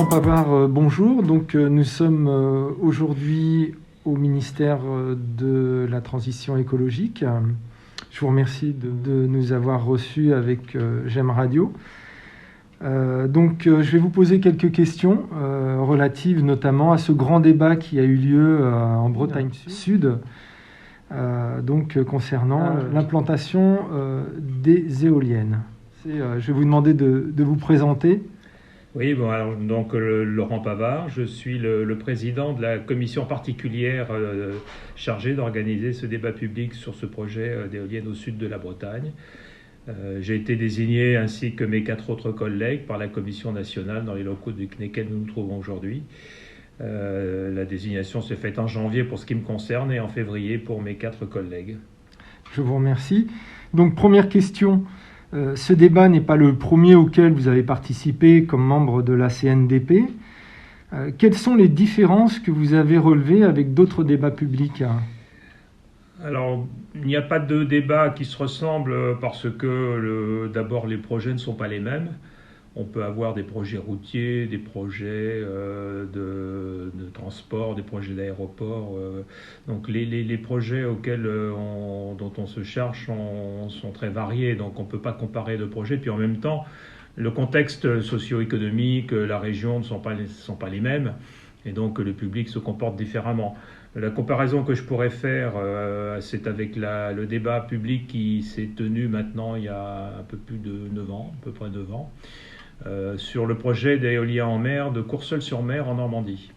Pavard, bonjour. Donc, nous sommes aujourd'hui au ministère de la Transition écologique. Je vous remercie de nous avoir reçus avec GEM Radio. Je vais vous poser quelques questions relatives notamment à ce grand débat qui a eu lieu en Bretagne Sud, concernant l'implantation des éoliennes. Je vais vous demander de vous présenter. Oui, Laurent Pavard, je suis le président de la commission particulière chargée d'organiser ce débat public sur ce projet d'éoliennes au sud de la Bretagne. J'ai été désigné, ainsi que mes 4 autres collègues, par la Commission nationale dans les locaux desquels nous nous trouvons aujourd'hui. La désignation s'est faite en janvier pour ce qui me concerne et en février pour mes 4 collègues. Je vous remercie. Donc, première question. Ce débat n'est pas le premier auquel vous avez participé comme membre de la CNDP. Quelles sont les différences que vous avez relevées avec d'autres débats publics ? Alors, il n'y a pas de débat qui se ressemble parce que d'abord les projets ne sont pas les mêmes. On peut avoir des projets routiers, des projets de transport, des projets d'aéroport. Donc les projets dont on se charge sont très variés, donc on ne peut pas comparer de projets. Puis en même temps, le contexte socio-économique, la région ne sont pas les mêmes, et donc le public se comporte différemment. La comparaison que je pourrais faire, c'est avec le débat public qui s'est tenu maintenant il y a un peu plus de 9 ans, à peu près 9 ans. Sur le projet d'éolien en mer de Courseulles-sur-Mer en Normandie.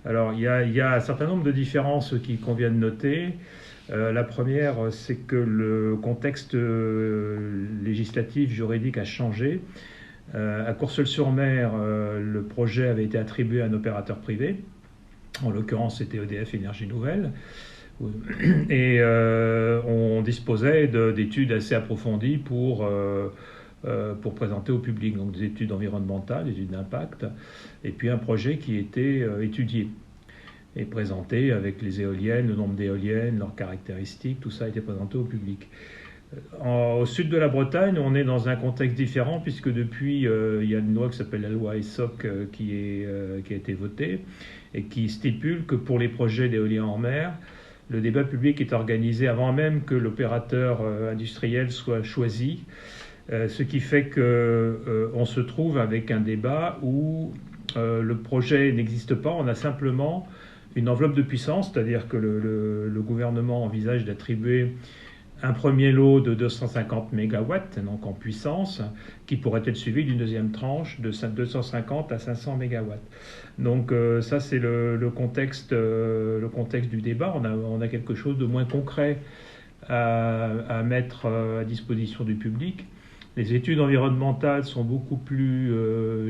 Alors, il y a un certain nombre de différences qu'il convient de noter. La première, c'est que le contexte législatif, juridique a changé. À Courseulles-sur-Mer, le projet avait été attribué à un opérateur privé. En l'occurrence, c'était EDF Énergie Nouvelle. Et on disposait d'études assez approfondies pour présenter au public, donc des études environnementales, des études d'impact, et puis un projet qui était étudié et présenté avec les éoliennes, le nombre d'éoliennes, leurs caractéristiques, tout ça a été présenté au public. Au sud de la Bretagne, on est dans un contexte différent puisque depuis, il y a une loi qui s'appelle la loi ESSOC qui a été votée et qui stipule que pour les projets d'éolien en mer, le débat public est organisé avant même que l'opérateur industriel soit choisi. Ce qui fait qu'on se trouve avec un débat où le projet n'existe pas, on a simplement une enveloppe de puissance, c'est-à-dire que le gouvernement envisage d'attribuer un premier lot de 250 MW, donc en puissance, qui pourrait être suivi d'une deuxième tranche de 250 à 500 MW. Donc ça, c'est le contexte du débat. On a quelque chose de moins concret à mettre à disposition du public. Les études environnementales sont beaucoup plus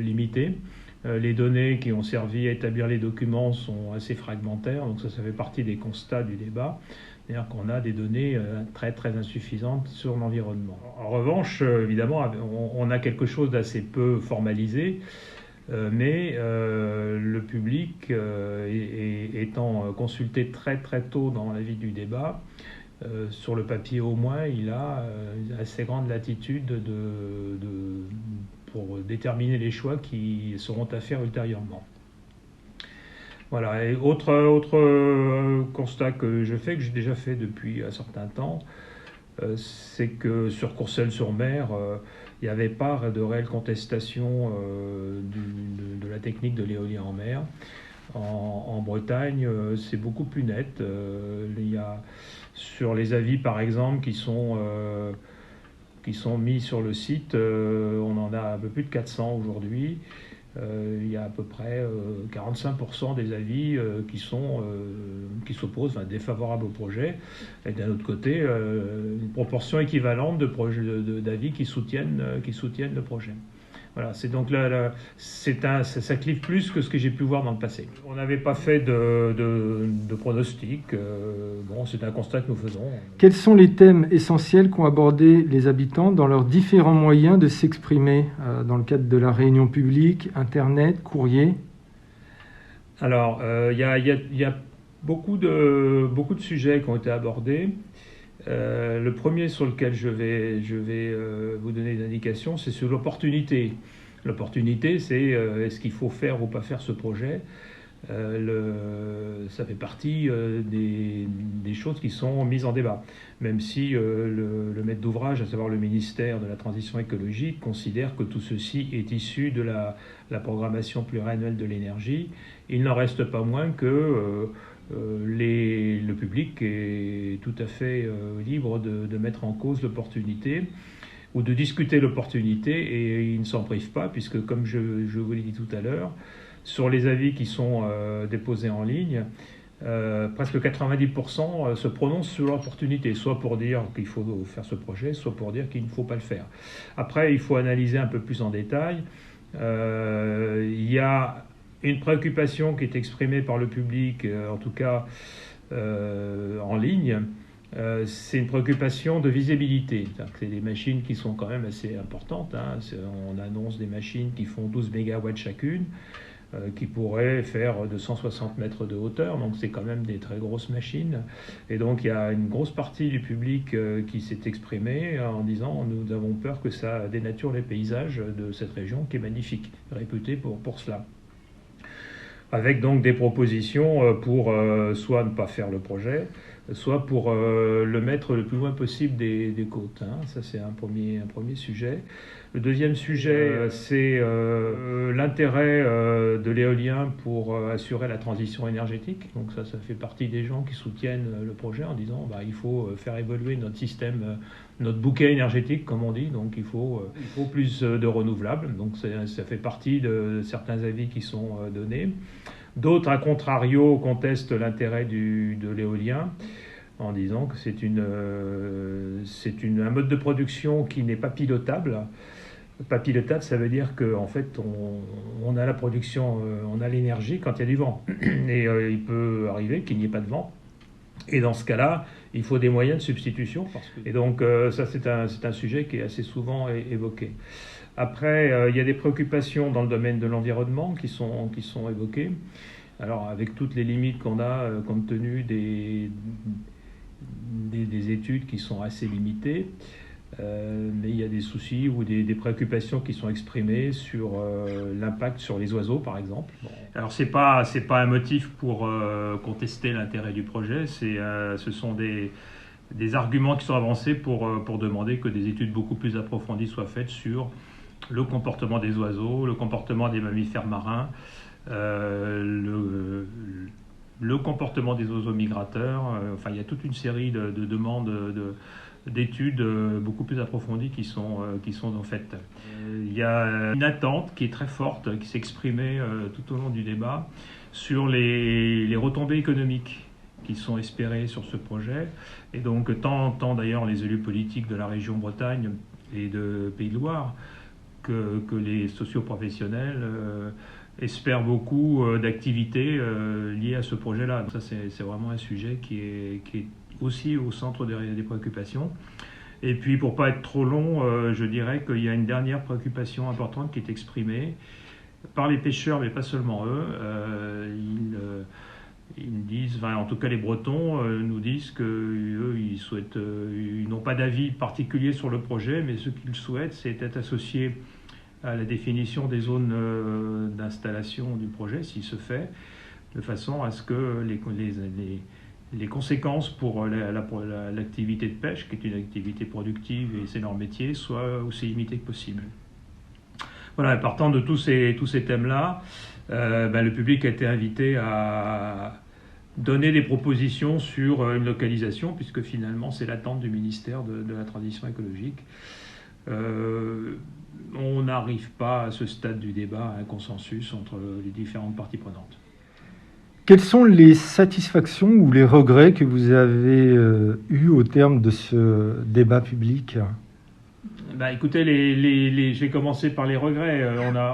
limitées. Les données qui ont servi à établir les documents sont assez fragmentaires, donc ça fait partie des constats du débat. C'est-à-dire qu'on a des données très très insuffisantes sur l'environnement. En revanche, évidemment, on a quelque chose d'assez peu formalisé, mais le public étant consulté très très tôt dans la vie du débat, sur le papier au moins, il a assez grande latitude pour déterminer les choix qui seront à faire ultérieurement. Voilà. Et autre constat que je fais, que j'ai déjà fait depuis un certain temps, c'est que sur Courseulles-sur-Mer, il n'y avait pas de réelle contestation de la technique de l'éolien en mer. En Bretagne, c'est beaucoup plus net. Il y a, sur les avis, par exemple, qui sont mis sur le site, on en a un peu plus de 400 aujourd'hui. Il y a à peu près 45% des avis qui s'opposent, défavorables au projet, et d'un autre côté, une proportion équivalente d'avis qui soutiennent le projet. Voilà, c'est donc ça clive plus que ce que j'ai pu voir dans le passé. On n'avait pas fait de pronostic. C'est un constat que nous faisons. Quels sont les thèmes essentiels qu'ont abordés les habitants dans leurs différents moyens de s'exprimer dans le cadre de la réunion publique, Internet, courrier ? Alors, il y a beaucoup de sujets qui ont été abordés. Le premier sur lequel je vais vous donner des indications, c'est sur l'opportunité. L'opportunité, c'est est-ce qu'il faut faire ou pas faire ce projet. Ça fait partie des choses qui sont mises en débat, même si le maître d'ouvrage, à savoir le ministère de la Transition écologique, considère que tout ceci est issu de la programmation pluriannuelle de l'énergie. Il n'en reste pas moins que le public est tout à fait libre de mettre en cause l'opportunité ou de discuter l'opportunité, et il ne s'en prive pas, puisque comme je vous l'ai dit tout à l'heure, sur les avis qui sont déposés en ligne, presque 90% se prononcent sur l'opportunité, soit pour dire qu'il faut faire ce projet, soit pour dire qu'il ne faut pas le faire. Après, il faut analyser un peu plus en détail. Il y a une préoccupation qui est exprimée par le public, en tout cas en ligne. C'est une préoccupation de visibilité. C'est des machines qui sont quand même assez importantes. On annonce des machines qui font 12 mégawatts chacune, qui pourraient faire 260 mètres de hauteur, donc c'est quand même des très grosses machines. Et donc il y a une grosse partie du public qui s'est exprimée en disant nous avons peur que ça dénature les paysages de cette région qui est magnifique, réputée pour cela. Avec donc des propositions pour soit ne pas faire le projet, soit pour le mettre le plus loin possible des côtes. Ça, c'est un premier sujet. Le deuxième sujet, c'est l'intérêt de l'éolien pour assurer la transition énergétique. Donc ça fait partie des gens qui soutiennent le projet en disant il faut faire évoluer notre système, notre bouquet énergétique, comme on dit. Donc il faut plus de renouvelables. Donc ça fait partie de certains avis qui sont donnés. D'autres, à contrario, contestent l'intérêt de l'éolien en disant que c'est un mode de production qui n'est pas pilotable. Pas pilotable, ça veut dire qu'en fait, on a la production, on a l'énergie quand il y a du vent. Et il peut arriver qu'il n'y ait pas de vent. Et dans ce cas-là, il faut des moyens de substitution. Et donc, ça, c'est un sujet qui est assez souvent évoqué. Après, il y a des préoccupations dans le domaine de l'environnement qui sont évoquées. Alors, avec toutes les limites qu'on a, compte tenu des études qui sont assez limitées, mais il y a des soucis ou des préoccupations qui sont exprimées sur l'impact sur les oiseaux, par exemple. Bon. Alors, c'est pas un motif pour contester l'intérêt du projet, ce sont des arguments qui sont avancés pour demander que des études beaucoup plus approfondies soient faites sur le comportement des oiseaux, le comportement des mammifères marins, le comportement des oiseaux migrateurs. Enfin, il y a toute une série de demandes d'études beaucoup plus approfondies qui sont en fait. Il y a une attente qui est très forte, qui s'est exprimée tout au long du débat sur les retombées économiques qui sont espérées sur ce projet. Et donc, tant d'ailleurs les élus politiques de la région Bretagne et de Pays de Loire que les socioprofessionnels espèrent beaucoup d'activités liées à ce projet-là. Donc ça, c'est vraiment un sujet qui est aussi au centre des préoccupations. Et puis, pour ne pas être trop long, je dirais qu'il y a une dernière préoccupation importante qui est exprimée par les pêcheurs, mais pas seulement eux. Ils disent, en tout cas les Bretons nous disent qu'eux, ils n'ont pas d'avis particulier sur le projet, mais ce qu'ils souhaitent, c'est être associés à la définition des zones d'installation du projet, s'il se fait, de façon à ce que les conséquences pour l'activité de pêche, qui est une activité productive et c'est leur métier, soient aussi limitées que possible. Voilà, partant de tous ces thèmes-là, le public a été invité à donner des propositions sur une localisation, puisque finalement c'est l'attente du ministère de la Transition écologique. On n'arrive pas à ce stade du débat à un consensus entre les différentes parties prenantes. Quelles sont les satisfactions ou les regrets que vous avez eus au terme de ce débat public ? Écoutez, je vais commencer par les regrets.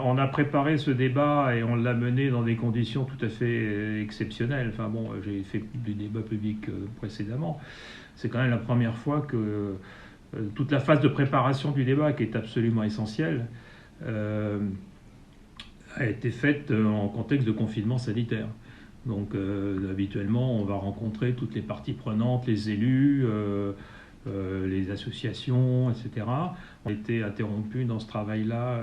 On a préparé ce débat et on l'a mené dans des conditions tout à fait exceptionnelles. Enfin bon, j'ai fait du débat public précédemment. C'est quand même la première fois que toute la phase de préparation du débat, qui est absolument essentielle, a été faite en contexte de confinement sanitaire. Donc habituellement, on va rencontrer toutes les parties prenantes, les élus, les associations, etc. On a été interrompu dans ce travail-là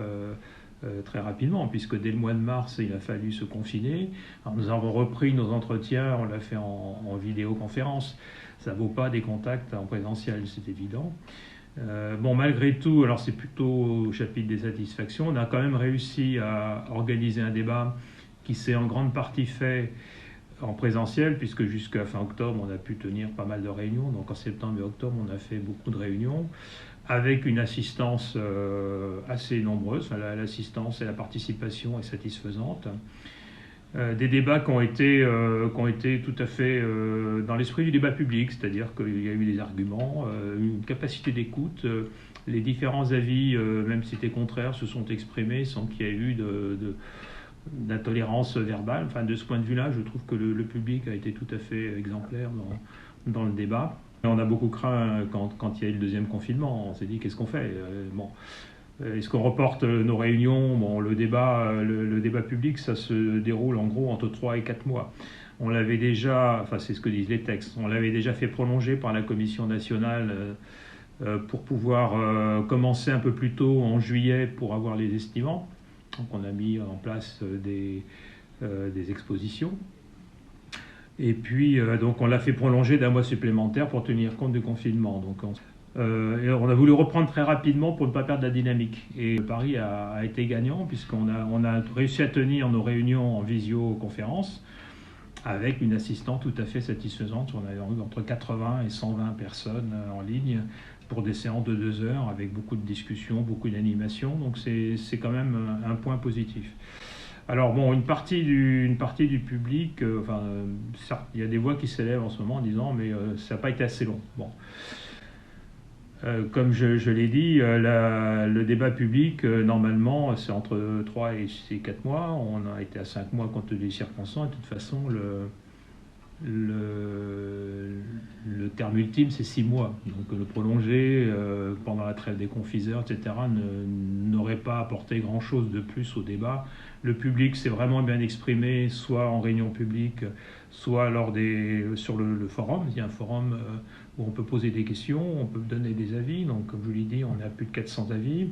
très rapidement, puisque dès le mois de mars, il a fallu se confiner. Alors, nous avons repris nos entretiens, on l'a fait en vidéoconférence. Ça ne vaut pas des contacts en présentiel, c'est évident. Malgré tout, alors c'est plutôt au chapitre des satisfactions, on a quand même réussi à organiser un débat qui s'est en grande partie fait en présentiel, puisque jusqu'à fin octobre, on a pu tenir pas mal de réunions. Donc en septembre et octobre, on a fait beaucoup de réunions, avec une assistance assez nombreuse. Enfin, l'assistance et la participation est satisfaisante. Des débats qui ont été tout à fait dans l'esprit du débat public, c'est-à-dire qu'il y a eu des arguments, une capacité d'écoute, les différents avis, même si c'était contraire, se sont exprimés sans qu'il y ait eu d'intolérance verbale. Enfin, de ce point de vue-là, je trouve que le public a été tout à fait exemplaire dans le débat. On a beaucoup craint quand il y a eu le deuxième confinement. On s'est dit, qu'est-ce qu'on fait ? Est-ce qu'on reporte nos réunions ? Le débat public, ça se déroule en gros entre 3 et 4 mois. On l'avait déjà, enfin c'est ce que disent les textes, on l'avait déjà fait prolonger par la Commission nationale pour pouvoir commencer un peu plus tôt en juillet pour avoir les estimants. Donc on a mis en place des expositions. Et puis donc on l'a fait prolonger d'1 mois supplémentaire pour tenir compte du confinement. Donc on a voulu reprendre très rapidement pour ne pas perdre la dynamique. Et le pari a été gagnant, puisqu'on a réussi à tenir nos réunions en visioconférence avec une assistante tout à fait satisfaisante. On a eu entre 80 et 120 personnes en ligne pour des séances de 2 heures avec beaucoup de discussions, beaucoup d'animation. Donc c'est quand même un point positif. Alors une partie du public, il y a des voix qui s'élèvent en ce moment en disant mais ça n'a pas été assez long. Comme je l'ai dit, le débat public, normalement, c'est entre 3 et 4 mois. On a été à 5 mois compte des circonstances. De toute façon, le terme ultime, c'est 6 mois. Donc le prolonger pendant la trêve des confiseurs, etc., n'aurait pas apporté grand-chose de plus au débat. Le public s'est vraiment bien exprimé, soit en réunion publique, soit sur le forum. Il y a un forum où on peut poser des questions, on peut donner des avis. Donc, comme je vous l'ai dit, on est à plus de 400 avis.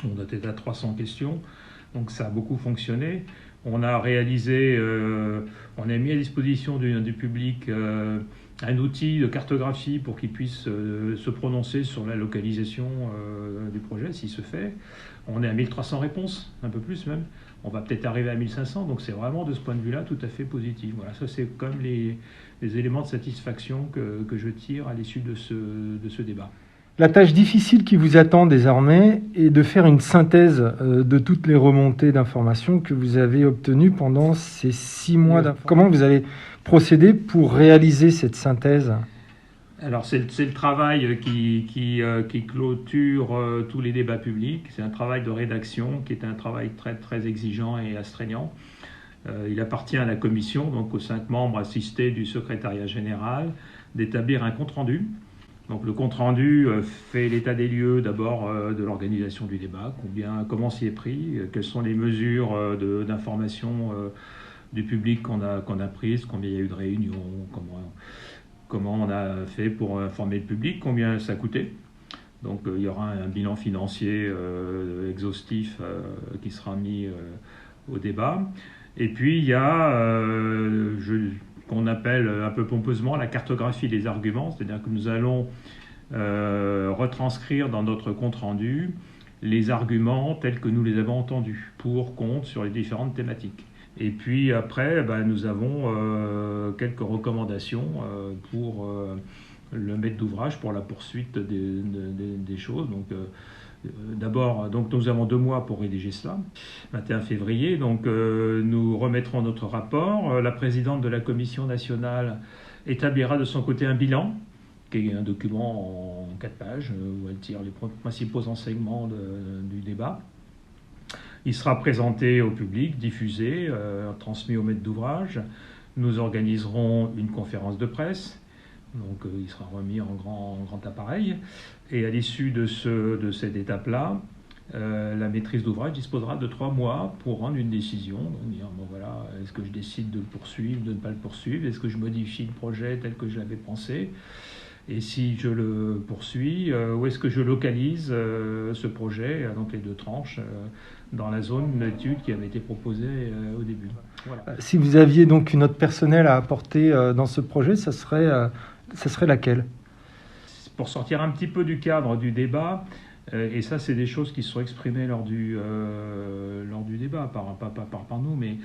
On était à 300 questions. Donc, ça a beaucoup fonctionné. On a réalisé, on a mis à disposition du public un outil de cartographie pour qu'il puisse se prononcer sur la localisation du projet, s'il se fait. On est à 1300 réponses, un peu plus même. On va peut-être arriver à 1500, donc c'est vraiment de ce point de vue-là tout à fait positif. Voilà, ça c'est comme les éléments de satisfaction que je tire à l'issue de ce débat. La tâche difficile qui vous attend désormais est de faire une synthèse de toutes les remontées d'informations que vous avez obtenues pendant ces 6 mois d'informations. Comment vous allez procéder pour réaliser cette synthèse ? Alors c'est le travail qui clôture tous les débats publics. C'est un travail de rédaction qui est un travail très, très exigeant et astreignant. Il appartient à la commission, donc aux 5 membres assistés du secrétariat général, d'établir un compte-rendu. Donc le compte-rendu fait l'état des lieux d'abord de l'organisation du débat, comment s'y est pris, quelles sont les mesures d'information du public qu'on a prises, combien il y a eu de réunions, comment on a fait pour informer le public, combien ça a coûté. Donc il y aura un bilan financier exhaustif qui sera mis au débat. Et puis il y a qu'on appelle un peu pompeusement la cartographie des arguments, c'est-à-dire que nous allons retranscrire dans notre compte-rendu les arguments tels que nous les avons entendus, pour, contre, sur les différentes thématiques. Et puis après, nous avons quelques recommandations pour le maître d'ouvrage, pour la poursuite des choses. Donc, d'abord, nous avons 2 mois pour rédiger cela, 21 février. Donc, nous remettrons notre rapport. La présidente de la Commission nationale établira de son côté un bilan, qui est un document en 4 pages, où elle tire les principaux enseignements du débat. Il sera présenté au public, diffusé, transmis au maître d'ouvrage. Nous organiserons une conférence de presse. Donc il sera remis en grand appareil. Et à l'issue de cette étape-là, la maîtrise d'ouvrage disposera de 3 mois pour rendre une décision. Donc dire, voilà, est-ce que je décide de le poursuivre, de ne pas le poursuivre? Est-ce que je modifie le projet tel que je l'avais pensé? Et si je le poursuis, où est-ce que je localise ce projet, donc les 2 tranches, dans la zone d'étude qui avait été proposée au début. Voilà. Si vous aviez donc une note personnelle à apporter dans ce projet, ça serait laquelle? Pour sortir un petit peu du cadre du débat, et ça c'est des choses qui sont exprimées lors du débat, par nous, mais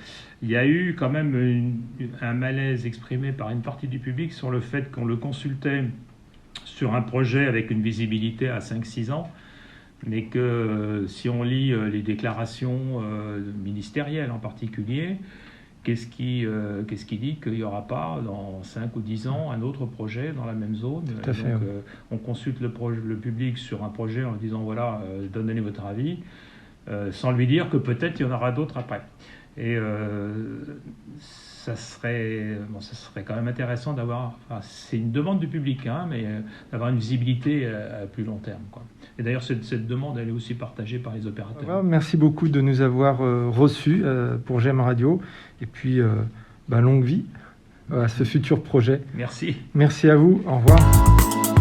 il y a eu quand même un malaise exprimé par une partie du public sur le fait qu'on le consultait sur un projet avec une visibilité à 5-6 ans, mais que si on lit les déclarations ministérielles en particulier, qu'est-ce qui dit qu'il n'y aura pas dans 5 ou 10 ans un autre projet dans la même zone? Tout à fait, donc, oui. on consulte le public sur un projet en disant voilà, donnez votre avis, sans lui dire que peut-être il y en aura d'autres après. Et ça serait quand même intéressant d'avoir, enfin, c'est une demande du public, hein, mais d'avoir une visibilité à plus long terme, quoi. Et d'ailleurs, cette demande, elle est aussi partagée par les opérateurs. Merci beaucoup de nous avoir reçus pour GEM Radio. Et puis, longue vie à ce futur projet. Merci. Merci à vous. Au revoir.